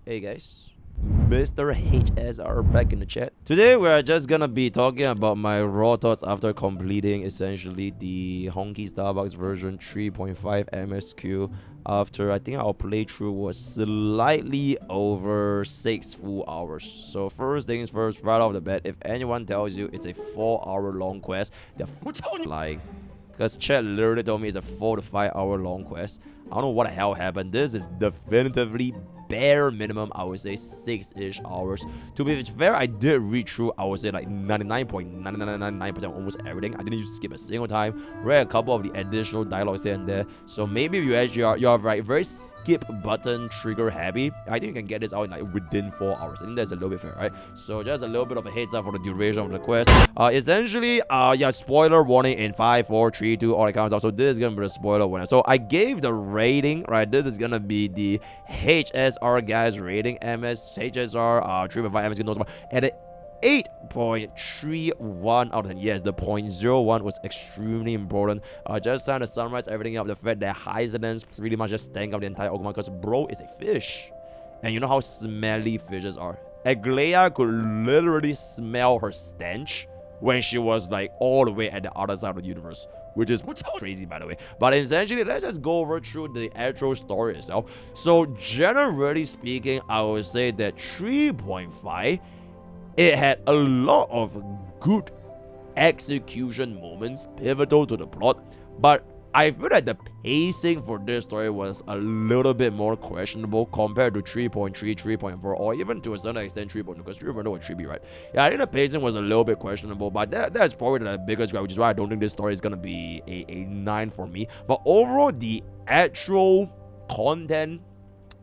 Hey guys, Mr. HSR back in the chat. Today we're just gonna be talking about my raw thoughts after completing essentially the Honkai Starbucks version 3.5 MSQ. After I think our playthrough was slightly over 6 full hours. So first things first, right off the bat, if anyone tells you it's a 4-hour long quest, they're lying. Because chat literally told me it's a 4 to 5 hour long quest. I don't know what the hell happened. This is definitively bare minimum, I would say 6-ish hours. To be fair, I did read through, I would say like 99.9999% almost everything. I didn't just skip a single time. Read a couple of the additional dialogues here and there. So maybe if you actually are right, very skip button trigger happy, I think you can get this out in like within 4 hours. I think that's a little bit fair, right? So just a little bit of a heads up for the duration of the quest. Essentially, yeah, spoiler warning in 5, 4, 3, 2, all that kind of stuff. So this is gonna be the spoiler warning. So I gave the rating, right? This is gonna be the HSR guys rating, HSR 3.5 MS knows about at an 8.31 out of 10. Yes, the 0.01 was extremely important. Just trying to summarize everything up. The fact that hysilens pretty much just stank up the entire Ogma because bro is a fish, and you know how smelly fishes are. Aglaia could literally smell her stench when she was like all the way at the other side of the universe, which is crazy, by the way. But essentially, let's just go over through the actual story itself. So generally speaking, I would say that 3.5, it had a lot of good execution moments pivotal to the plot, but I feel that the pacing for this story was a little bit more questionable compared to 3.3, 3.4, or even to a certain extent 3.2, because 3.2 was 3B, right? Yeah, I think the pacing was a little bit questionable, but that's probably the biggest gripe, which is why I don't think this story is going to be a 9 for me. But overall, the actual content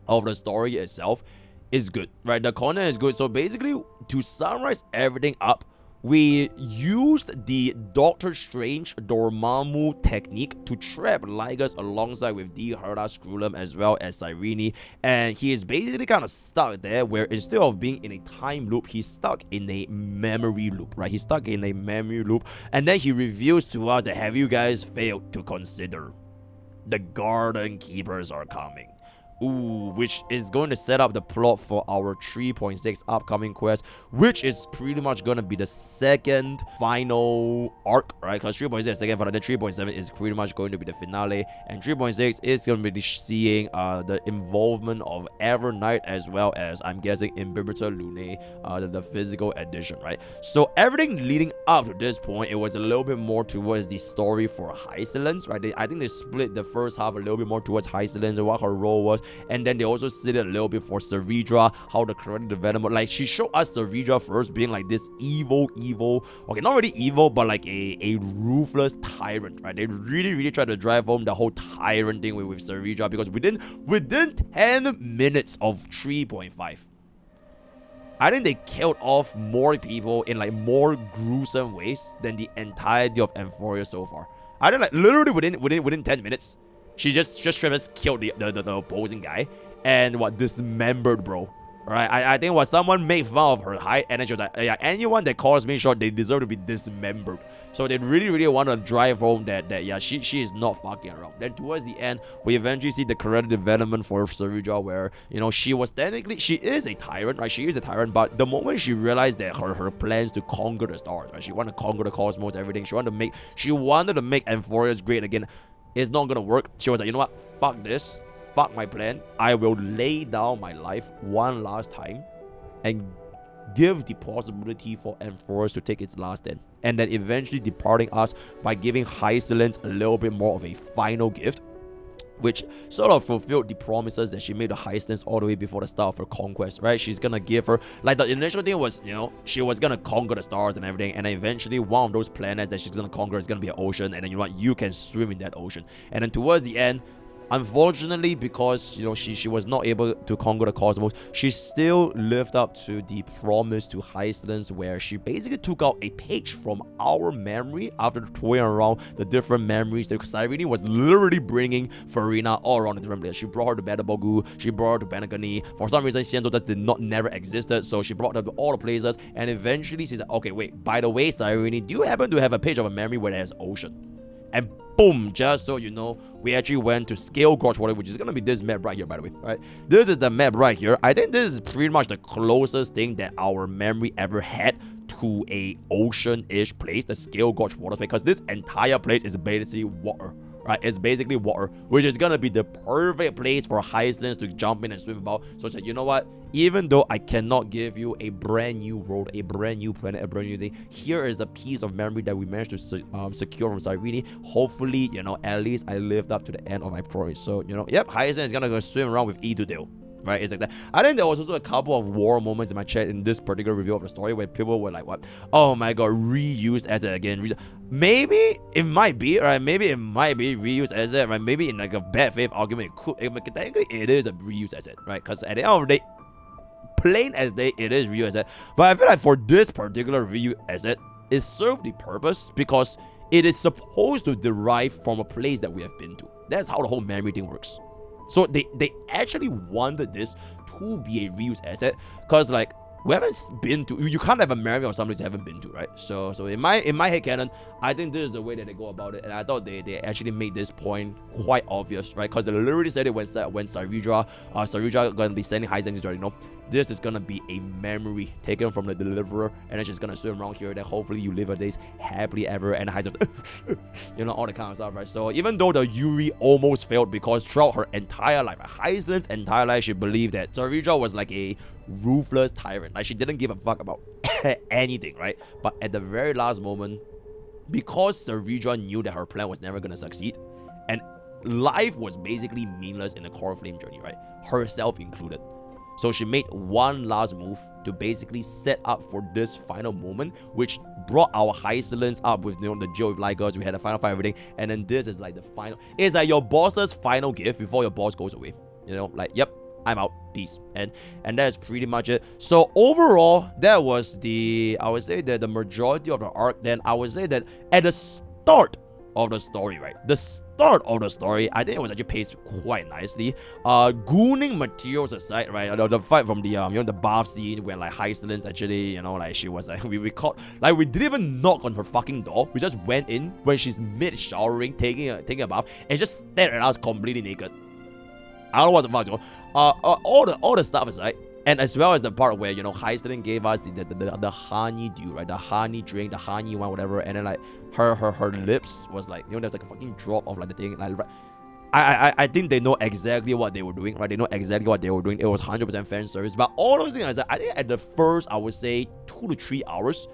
of the story itself is good, right? The content is good. So basically, to summarize everything up, we used the Doctor Strange Dormammu technique to trap Lygus alongside with D. Herda Scrulum as well as Cyrene, and he is basically kind of stuck there where instead of being in a time loop, he's stuck in a memory loop, right? He's stuck in a memory loop, and then he reveals to us that have you guys failed to consider the Garden Keepers are coming. Ooh, which is going to set up the plot for our 3.6 upcoming quest, which is pretty much going to be the second final arc, right? Because 3.6 is the second final, then 3.7 is pretty much going to be the finale, and 3.6 is going to be seeing the involvement of Evernight as well as, I'm guessing, Imbibitor Lune, the physical edition, right? So everything leading up to this point, it was a little bit more towards the story for hysilens, right? I think they split the first half a little bit more towards hysilens and what her role was. And then they also said it a little bit for Ceridra, how the character development, like she showed us Ceridra first being like this evil, okay, not really evil, but like a ruthless tyrant, right? They really tried to drive home the whole tyrant thing with Ceridra, because within 10 minutes of 3.5, I think they killed off more people in like more gruesome ways than the entirety of Amphoria so far. I think like literally within 10 minutes, she just straight up killed the opposing guy and dismembered bro. Right? I think someone made fun of her height, and then she was like, yeah, anyone that calls me short, they deserve to be dismembered. So they really want to drive home that yeah, she is not fucking around. Then towards the end, we eventually see the character development for Ceridra, where, you know, she is a tyrant, right? She is a tyrant, but the moment she realized that her plans to conquer the stars, right? She wanted to conquer the cosmos, everything. She wanted to make Amphoria's great again. It's not gonna work. She was like, you know what? Fuck this. Fuck my plan. I will lay down my life one last time and give the possibility for Amphoris to take its last stand, and then eventually departing us by giving hysilens a little bit more of a final gift, which sort of fulfilled the promises that she made to hysilens all the way before the start of her conquest, right? She's gonna give her, like, the initial thing was, you know, she was gonna conquer the stars and everything, and then eventually one of those planets that she's gonna conquer is gonna be an ocean, and then, you know what, you can swim in that ocean. And then towards the end, unfortunately, because, you know, she was not able to conquer the cosmos, she still lived up to the promise to hysilens, where she basically took out a page from our memory after toying around the different memories. Because Cyrene was literally bringing Farina all around the different places. She brought her to Badabogu, she brought her to Benagani. For some reason, Sienzo just never existed, so she brought her to all the places, and eventually she's like, okay, wait, by the way, Cyrene, do you happen to have a page of a memory where there's ocean? and boom, just so you know, we actually went to Scale Gorge Water, which is gonna be this map right here, by the way. Right, this is the map right here. I think this is pretty much the closest thing that our memory ever had to a ocean-ish place, the Scale Gorge Water, because this entire place is basically water. Right, it's basically water, which is gonna be the perfect place for hysilens to jump in and swim about. So it's like, you know what? Even though I cannot give you a brand new world, a brand new planet, a brand new thing, here is a piece of memory that we managed to secure from Cyrene. Hopefully, you know, at least I lived up to the end of my promise. So, you know, yep, hysilens is gonna go swim around with E to Dale. Right, it's like that. I think there was also a couple of war moments in my chat in this particular review of the story where people were like, "What? Oh my god, reused asset again." Maybe it might be, right? Maybe it might be reused asset, right? Maybe in like a bad faith argument, technically it is a reused asset, right? Because at the end of the day, plain as day, it is reused asset. But I feel like for this particular reused asset, it served the purpose because it is supposed to derive from a place that we have been to. That's how the whole memory thing works. So they actually wanted this to be a reuse asset, because like we haven't been to, you can't have a memory of something you haven't been to, right? So in my headcanon, I think this is the way that they go about it, and I thought they actually made this point quite obvious, right? Because they literally said it when Saryudra gonna be sending hysilens, you already know this is gonna be a memory taken from the deliverer, and it's just gonna swim around here. That hopefully you live your days happily ever, and hysilens, you know, all the kind of stuff, right? So even though the Yuri almost failed because throughout her entire life, Hysilens' entire life, she believed that Saryudra was like a ruthless tyrant. Like she didn't give a fuck about anything, right? But at the very last moment, because Saryudra knew that her plan was never gonna succeed, and life was basically meaningless in the Core Flame journey, right? Herself included. So she made one last move to basically set up for this final moment, which brought our hysilens up with, you know, the Joe with Ligers. We had a final fight, everything, and then this is like the final. It's like your boss's final gift before your boss goes away. You know, like, yep, I'm out, peace, and that's pretty much it. So overall, that was I would say that the majority of the arc. Then I would say that at the start of the story, right? The start of the story, I think it was actually paced quite nicely. Gooning materials aside, right? The fight from the you know, the bath scene where like hysilens actually, you know, like she was like we caught, like we didn't even knock on her fucking door. We just went in when she's mid showering, taking a bath, and just stared at us completely naked. I don't know what the fuck's going on. All the stuff aside, and as well as the part where, you know, Hysilens gave us the honey dew, right? The honey drink, the honey one, whatever, and then like her lips was like, you know, there's like a fucking drop of like the thing. Like, I think they know exactly what they were doing, right? They know exactly what they were doing. It was 100% fan service. But all those things, I think at the first, I would say 2 to 3 hours,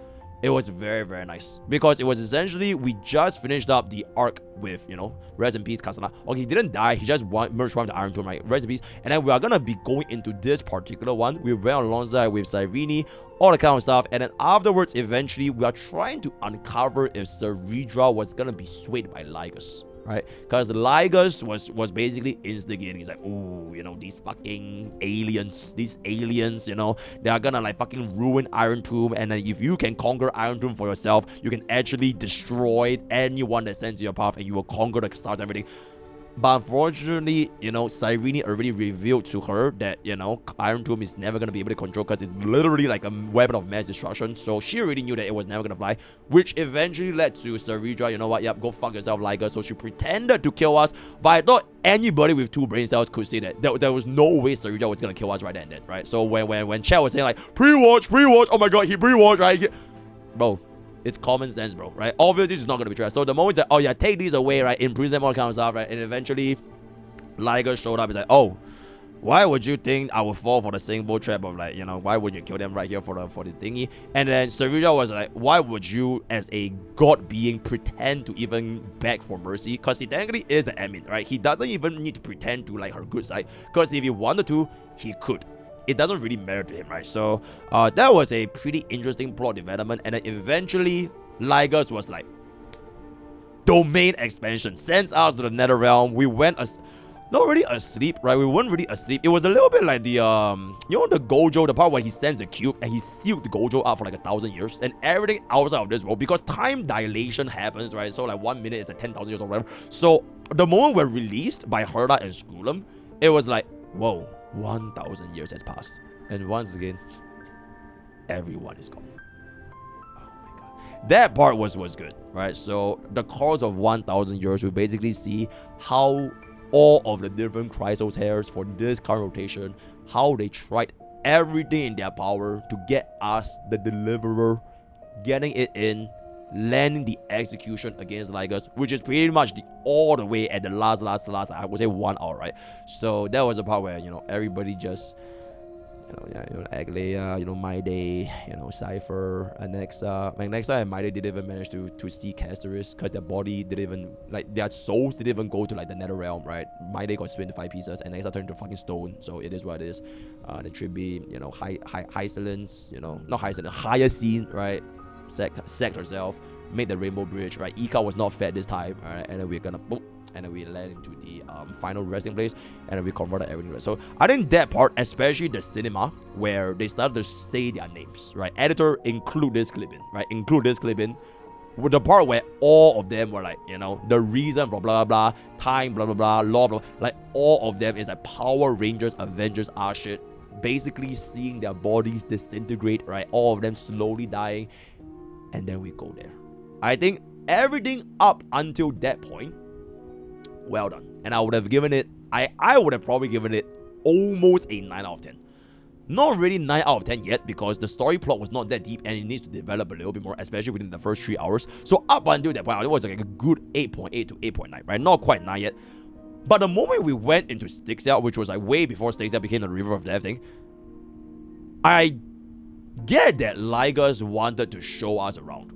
it was very, very nice, because it was essentially, we just finished up the arc with, you know, rest in peace Kasana. Okay, he didn't die, he just merged from the Iron Tomb, right? Rest in peace. And then we are gonna be going into this particular one. We went alongside with Cyrene, all the kind of stuff, and then afterwards, eventually, we are trying to uncover if Saryudra was gonna be swayed by Ligus. Right, because Ligus was basically instigating. He's like, ooh, you know, these fucking aliens, you know, they are gonna like fucking ruin Iron Tomb, and then if you can conquer Iron Tomb for yourself, you can actually destroy anyone that stands in your path, and you will conquer the stars and everything. But unfortunately, you know, Cyrene already revealed to her that, you know, Iron Tomb is never going to be able to control, because it's literally like a weapon of mass destruction. So she already knew that it was never going to fly, which eventually led to Saryudra, you know what, yep, go fuck yourself, Liger. So she pretended to kill us, but I thought anybody with 2 brain cells could say that. There was no way Saryudra was going to kill us right then and then, right? So when Chad was saying like, pre-watch, oh my god, he pre-watched, right? Bro, it's common sense, bro, right? Obviously, it's not going to be true. So the moment that, oh yeah, take these away, right? Imprison them, all kind of stuff, right? And eventually, Liger showed up. He's like, oh, why would you think I would fall for the single trap of like, you know, why would you kill them right here for the thingy? And then Saryudra was like, why would you, as a god being, pretend to even beg for mercy? Because he technically is the admin, right? He doesn't even need to pretend to like her good side, because if he wanted to, he could. It doesn't really matter to him, right? So that was a pretty interesting plot development. And then eventually, Ligus was like, domain expansion, sends us to the nether realm. We went not really asleep, right? We weren't really asleep. It was a little bit like the you know, the Gojo, the part where he sends the cube and he sealed the Gojo up for like 1,000 years, and everything outside of this world, because time dilation happens, right? So like 1 minute is like 10,000 years or whatever. So the moment we're released by Herda and Skulum, it was like, whoa, 1,000 years has passed, and once again, everyone is gone. Oh my god! that part was good, right? So the course of 1,000 years, we basically see how all of the different crystalhairs for this current rotation, how they tried everything in their power to get us, the deliverer, getting it in, landing the execution against Ligas, which is pretty much all the way at the last, I would say 1 hour, right? So that was the part where, everybody just, Aglaia, My Day, Cypher, Anexa. Nexa and My Day didn't even manage to see Casterus because their body didn't even, their souls didn't even go to, the nether realm, right? My Day got split into 5 pieces, and Nexa turned into fucking stone, so it is what it is. Then Tribi, hysilens, not hysilens, Hyacine, right? Sacked herself, made the rainbow bridge, right? Ika was not fed this time, right? And then we're gonna boop, and then we land into the final resting place, and then we converted everything. Right? So I think that part, especially the cinema, where they started to say their names, right? Editor, include this clip in, right? Include this clip in. With the part where all of them were the reason for blah blah blah, time blah blah blah, law blah, all of them is Power Rangers, Avengers shit. Basically seeing their bodies disintegrate, right? All of them slowly dying. And then we go there. I think everything up until that point, well done. And I would have given it, I would have probably given it almost a 9 out of 10. Not really 9 out of 10 yet, because the story plot was not that deep and it needs to develop a little bit more, especially within the first 3 hours. So up until that point, it was a good 8.8 to 8.9, right? Not quite 9 yet. But the moment we went into Styxia, which was way before Styxia became the River of Death thing, I get that Ligas wanted to show us around,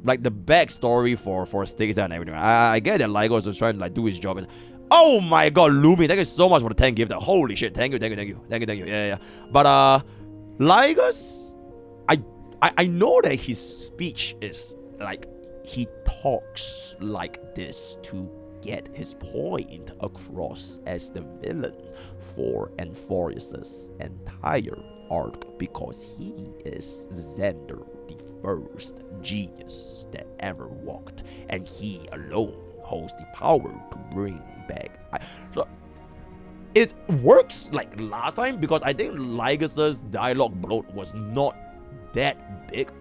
the backstory for Styxia and everything. I get that Ligas was trying to do his job. Oh my god, Lumi, thank you so much for the 10 gift. Holy shit, thank you. Yeah. But Ligas, I know that his speech is he talks like this to get his point across as the villain for Enforce's entire arc, because he is Xander, the first genius that ever walked, and he alone holds the power to bring back. So it works like last time, because I think Ligas's dialogue bloat was not that big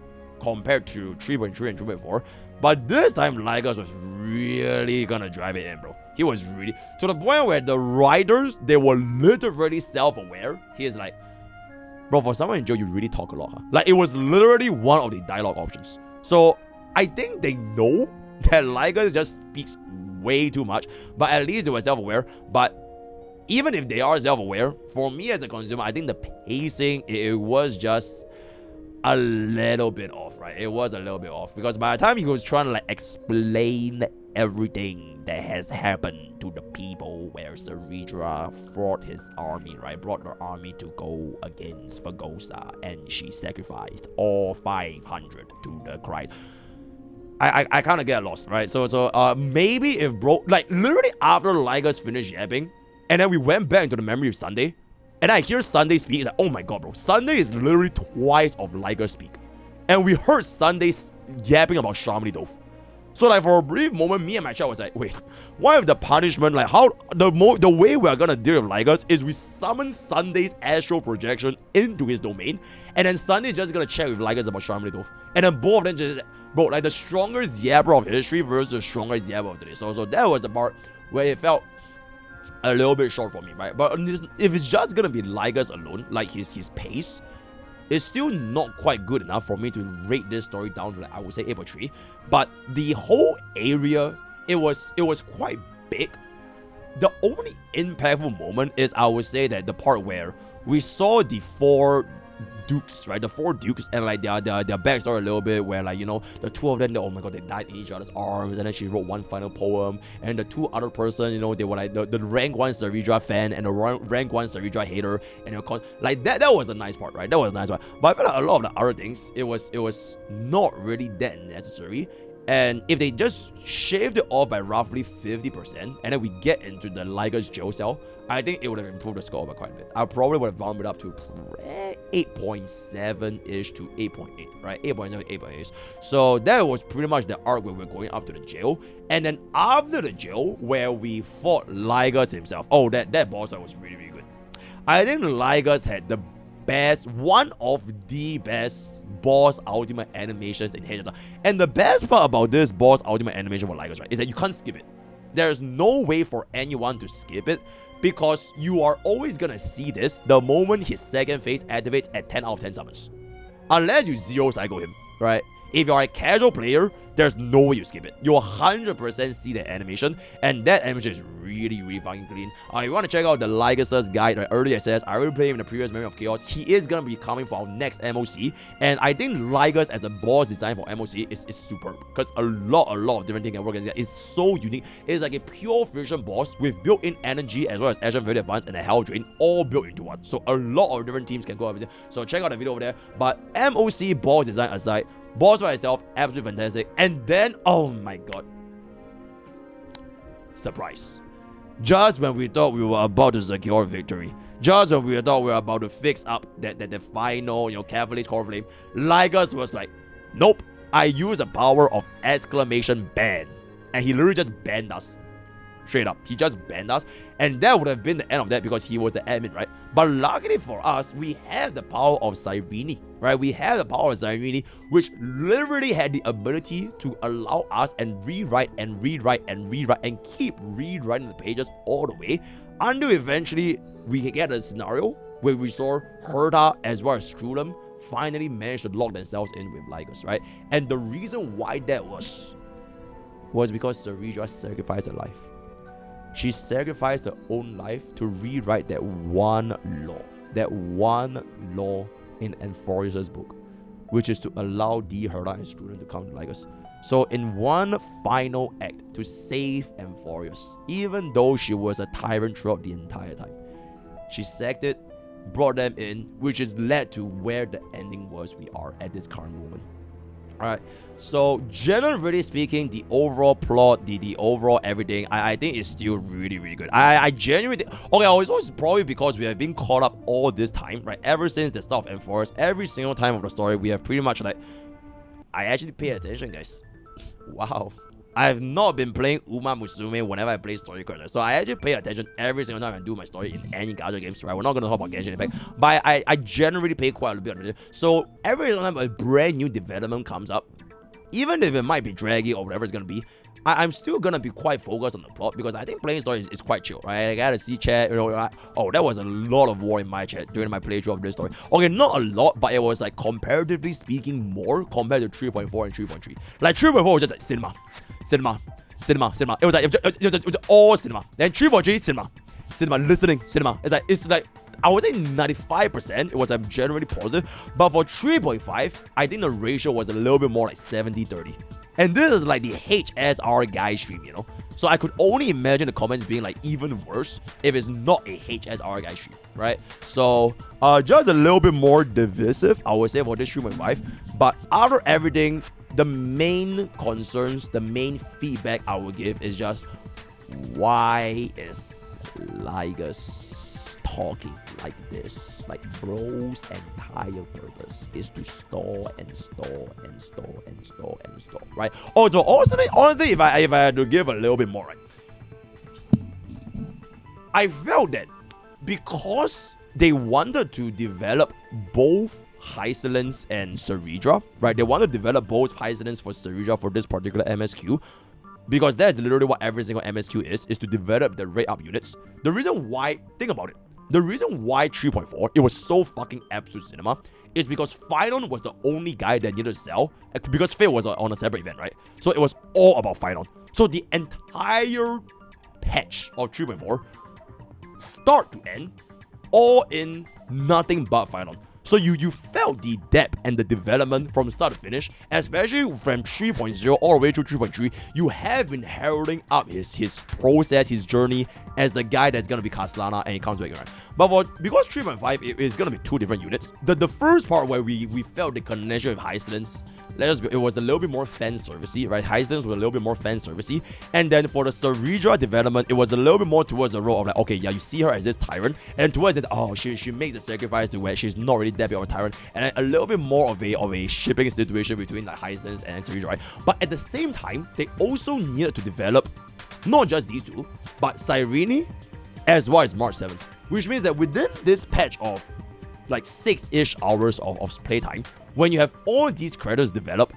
compared to 3.3 and 3.4, but this time Ligas was really gonna drive it in, bro. He was really, to the point where the writers, they were literally self-aware. He is bro, for someone in jail, you really talk a lot, huh? It was literally one of the dialogue options. So I think they know that Ligas just speaks way too much, but at least they were self-aware. But even if they are self-aware, for me as a consumer, I think the pacing, it was just a little bit off, right? It was a little bit off, because by the time he was trying to explain everything that has happened to the people, where Saridra brought his army, right? Brought her army to go against Fagosa, and she sacrificed all 500 to the Christ. I kind of get lost, right? So maybe if bro, literally after Ligas finished yapping, and then we went back into the memory of Sunday, and I hear Sunday speak, it's oh my god, bro. Sunday is literally twice of Ligas speak. And we heard Sunday yapping about Shamini Dove. So for a brief moment, me and my child was wait, what if the punishment, how the way we are gonna deal with Ligas is we summon Sunday's astral projection into his domain, and then Sunday's just gonna check with Ligas about Shamini Dove. And then both of them just, bro, the strongest Yabra of history versus the strongest Yabra of today. So that was the part where it felt a little bit short for me, right? But if it's just gonna be Ligas alone, his pace, it's still not quite good enough for me to rate this story down to I would say 8.3. But the whole area, it was quite big. The only impactful moment is, I would say, that the part where we saw the 4 dukes, right? The 4 dukes, and their backstory a little bit, where the 2 of them, oh my god, they died in each other's arms, and then she wrote one final poem, and the 2 other person, they were the rank 1 Saridra fan and the rank 1 Saridra hater, and that was a nice part, right? That was a nice part. But I feel a lot of the other things, it was not really that necessary. And if they just shaved it off by roughly 50%, and then we get into the Ligas jail cell, I think it would have improved the score by quite a bit. I probably would have bumped it up to 8.7-ish to 8.8, right? 8.7, 8.8. So that was pretty much the arc where we're going up to the jail. And then after the jail, where we fought Ligas himself. Oh, that boss fight was really, really good. I think Ligas had the one of the best boss ultimate animations in Hedgehog. And the best part about this boss ultimate animation for Lycos, right, is that you can't skip it. There's no way for anyone to skip it, because you are always gonna see this the moment his second phase activates at 10 out of 10 summons. Unless you zero cycle him, right? If you're a casual player, there's no way you skip it. You'll 100% see that animation, and that animation is really, really fucking clean. If you want to check out the Lycos guide, right, early access, I already played him in the previous Memory of Chaos. He is going to be coming for our next MOC, and I think Lycos as a boss design for MOC is superb, because a lot of different things can work against it. It's so unique. It's like a pure fusion boss with built-in energy as well as action very advanced and a health drain, all built into one. So a lot of different teams can go up with it. So check out the video over there. But MOC boss design aside, boss by itself, absolutely fantastic. And then, oh my god, surprise. Just when we thought we were about to secure victory, just when we thought we were about to fix up that final, Catalyst Core Flame, Lycos was like, nope, I use the power of exclamation ban. And he literally just banned us. Straight up, he just banned us, and that would have been the end of that because he was the admin, right? But luckily for us, we have the power of Cyrene, right? We have the power of Cyrene, which literally had the ability to allow us and rewrite and rewrite and rewrite and keep rewriting the pages all the way until eventually we can get a scenario where we saw Herta as well as Strudem finally managed to lock themselves in with Lycos, right? And the reason why that was because Cyrene sacrificed her life. She sacrificed her own life to rewrite that one law in Enforcer's book, which is to allow the Herta and Strudem to come to Lycos. So in one final act to save Enforcers, even though she was a tyrant throughout the entire time, she sacked it, brought them in, which has led to where the ending was we are at this current moment. Alright, so generally speaking, the overall plot, the overall everything, I think is still really, really good. I genuinely think, okay, it's always probably because we have been caught up all this time, right? Ever since the start of Enforce, every single time of the story, we have pretty much like, I actually pay attention, guys. Wow. I have not been playing Uma Musume whenever I play story characters. So I actually pay attention every single time I do my story in any gacha games, right? We're not going to talk about Genshin Impact, but I generally pay quite a bit of attention. So every single time a brand new development comes up, even if it might be draggy or whatever it's going to be, I'm still going to be quite focused on the plot because I think playing story is quite chill, right? I gotta see chat, oh, that was a lot of war in my chat during my playthrough of this story. Okay, not a lot, but it was like comparatively speaking more compared to 3.4 and 3.3. Like 3.4 was just like cinema. It was like it was all cinema. Then 3.3 cinema, listening, cinema. It's like I would say 95%. It was generally positive, but for 3.5, I think the ratio was a little bit more like 70-30. And this is like the HSR guy stream, So I could only imagine the comments being like even worse if it's not a HSR guy stream, right? So just a little bit more divisive, I would say, for this 3.5. But out of everything, the main concerns, the main feedback I would give is just, why is Lycos talking like this? Like, bro's entire purpose is to store and store and store and store and store, right? Oh, so honestly, if I had to give a little bit more, right, I felt that because they wanted to develop both Hysilens and Ceridra, right? They want to develop both Hysilens for Ceridra for this particular MSQ, because that's literally what every single MSQ is to develop the rate up units. The reason why, think about it, the reason why 3.4, it was so fucking absolute cinema, is because Phynon was the only guy that needed to sell, because Fail was on a separate event, right? So it was all about Phynon. So the entire patch of 3.4, start to end, all in nothing but Phynon. So you felt the depth and the development from start to finish, especially from 3.0 all the way through 3.3. You have been heralding up his process, his journey as the guy that's gonna be Castellana, and he comes back around. But because 3.5 it is gonna be two different units. The first part where we felt the connection with Hysilens, it was a little bit more fan servicey, right? Hysilens were a little bit more fan servicey, and then for the Ceridra development, it was a little bit more towards the role of like, okay, yeah, you see her as this tyrant, and towards it, oh, she makes a sacrifice to where she's not really that big of a tyrant, and then a little bit more of a shipping situation between like Hysilens and Ceridra, right? But at the same time, they also needed to develop not just these two, but Cyrene as well as March 7th, which means that within this patch of like 6-ish hours of playtime, when you have all these characters developed,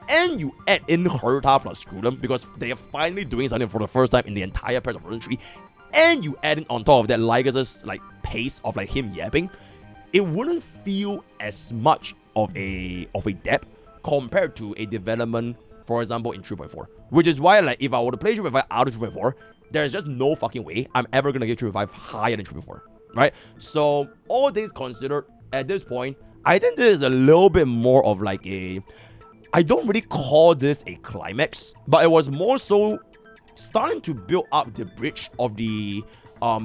and you add in Herta plus Screwdom, because they are finally doing something for the first time in the entire Patch of Version 3, and you add in on top of that Lygas's like pace of like him yapping, it wouldn't feel as much of a depth compared to a development, for example, in 3.4. Which is why, like, if I were to play 3.5 out of 3.4, there's just no fucking way I'm ever gonna give 3.5 higher than 3.4, right? So all things considered, at this point, I think this is a little bit more of like a, I don't really call this a climax, but it was more so starting to build up the bridge of the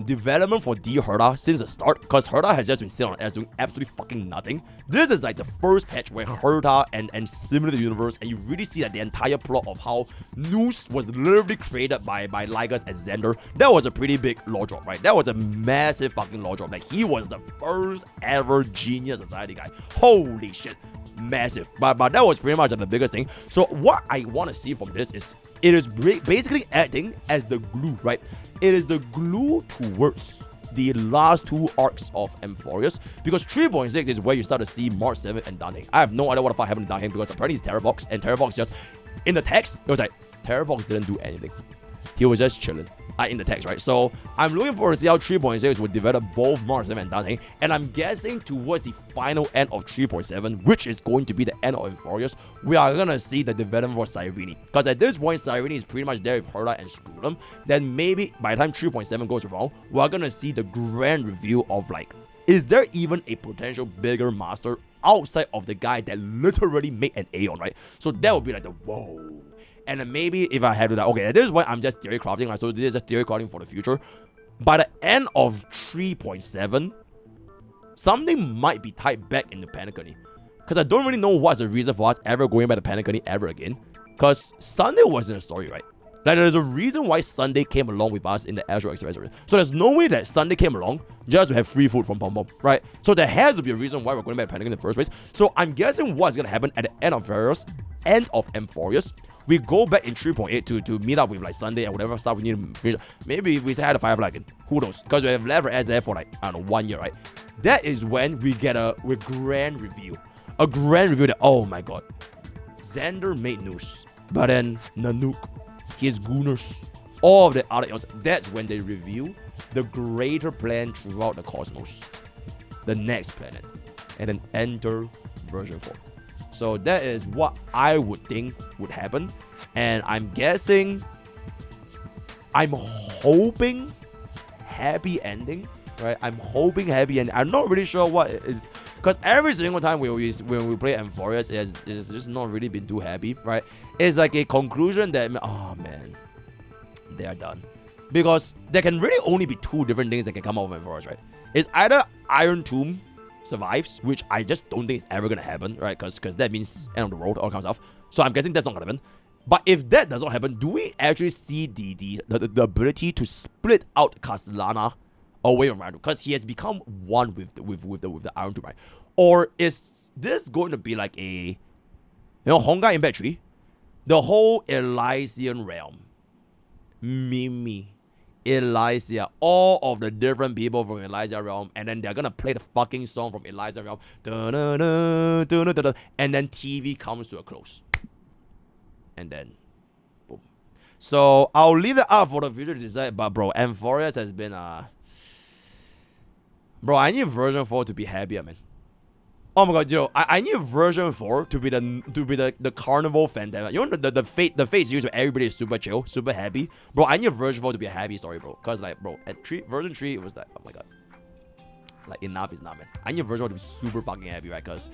development for D Herta since the start, because Herta has just been sitting on S doing absolutely fucking nothing. This is like the first patch where Herta and similar to the universe, and you really see that the entire plot of how Noose was literally created by Lygas as Xander. That was a pretty big lore drop, right? That was a massive fucking lore drop. Like, he was the first ever Genius Society guy. Holy shit. Massive. But that was pretty much the biggest thing. So what I want to see from this is, it is basically acting as the glue, right? It is the glue towards the last 2 arcs of Amphorius, because 3.6 is where you start to see March 7th and Dante. I have no idea what the fuck happened to Dante, because apparently he's Terravox, and Terravox just, in the text, it was like, Terravox didn't do anything. He was just chilling. In the text, right? So I'm looking forward to see how 3.6 would develop both March 7 and Dante, and I'm guessing towards the final end of 3.7, which is going to be the end of Amphorius, we are gonna see the development for Cyrene. Because at this point, Cyrene is pretty much there with Herta and Screwdom. Then maybe by the time 3.7 goes around, we're gonna see the grand reveal of like, is there even a potential bigger master outside of the guy that literally made an Aeon, right? So that would be like the whoa. And then maybe if I had to, like, okay, at this point, I'm just theory crafting, right? So this is just theory crafting for the future. By the end of 3.7, something might be tied back into Panacony. Because I don't really know what's the reason for us ever going back to Panacony ever again. Because Sunday was in the story, right? Like, there's a reason why Sunday came along with us in the Astral Express. So there's no way that Sunday came along just to have free food from Pom Pom, right? So there has to be a reason why we're going back to Panacony in the first place. So I'm guessing what's going to happen at the end of Amphorius, we go back in 3.8 to meet up with like Sunday and whatever stuff we need to finish. Maybe we say hi to Firefly again. Who knows? Because we have left as there for like, I don't know, 1 year, right? That is when we get a grand reveal. A grand reveal that, oh my god, Xander made Noose, but then Nanook, his Gooners, all of the other else, that's when they reveal the greater plan throughout the cosmos. The next planet. And then enter version 4. So that is what I would think would happen. And I'm guessing, I'm hoping happy ending, right? I'm hoping happy ending. I'm not really sure what it is. Because every single time when we play Amphorius, it's just not really been too happy, right? It's like a conclusion that, oh man, they are done. Because there can really only be 2 different things that can come out of Amphorius, right? It's either Iron Tomb survives, which I just don't think is ever gonna happen, right? Because that means end of the world, all kinds of stuff. So I'm guessing that's not gonna happen. But if that does not happen, do we actually see the ability to split out Castellana away from Iron Tomb? Because he has become one with the Iron Tomb, right? Or is this going to be like a, you know, Honkai Impact 3? The whole Elysian realm, Mimi, Elysia, all of the different people from Elysia realm, and then they're gonna play the fucking song from Elysia realm, and then TV comes to a close, and then boom. So I'll leave it up for the future to decide. But bro, Amphorius has been bro, I need version 4 to be happier, man. Oh my god, yo, I need version 4 to be the carnival phantom. You know the fate series where everybody is super chill, super happy. Bro, I need version 4 to be a happy story, bro. Cause like, bro, at version 3 it was like, oh my god. Like, enough is enough, man. I need version 4 to be super fucking happy, right? Cause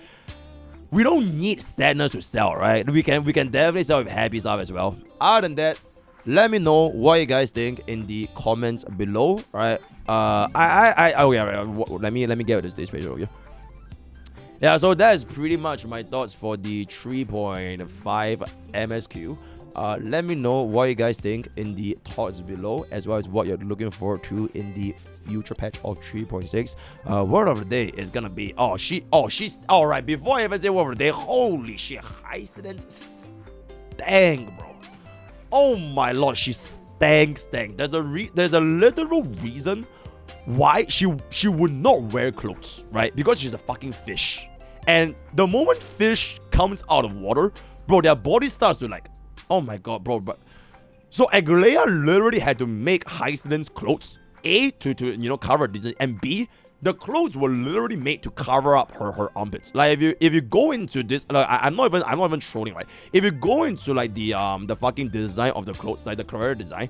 we don't need sadness to sell, right? We can definitely sell with happy stuff as well. Other than that, let me know what you guys think in the comments below, right? Oh yeah, right. Let me get with this page over here. Yeah, so that is pretty much my thoughts for the 3.5 MSQ. Let me know what you guys think in the thoughts below, as well as what you're looking forward to in the future patch of 3.6. Word of the day is gonna be, she's all right. Before I even say word of the day, holy shit, hysilens stank, bro. Oh my lord, she stank. There's a literal reason why she would not wear clothes, right? Because she's a fucking fish. And the moment fish comes out of water, bro, their body starts to like, oh my god, bro. So Aglaia literally had to make hysilens clothes, A, to cover it, and B, the clothes were literally made to cover up her armpits. Like if you go into this, like I'm not even trolling, right? If you go into like the fucking design of the clothes, like the career design,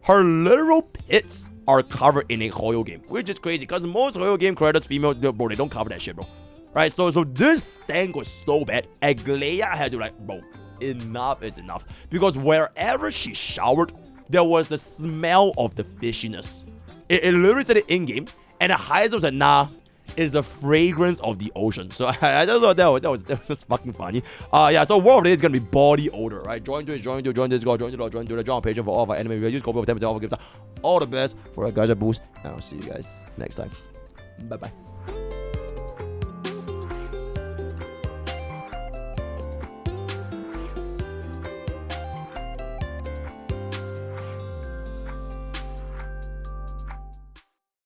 her literal pits are covered in a Hoyo game, which is crazy because most Hoyo game creators, female, bro, they don't cover that shit, bro. Right? So this stank was so bad, Aglaia had to like, bro, enough is enough. Because wherever she showered, there was the smell of the fishiness. It literally said it in-game, and the highest was like, nah, it's the fragrance of the ocean. So I just thought that was just fucking funny. Yeah, so word of the day is gonna be body odor, right? Join Discord, join our page for all of our anime reviews, go over 10% off, all the best for our guys at Boost, and I'll see you guys next time. Bye bye.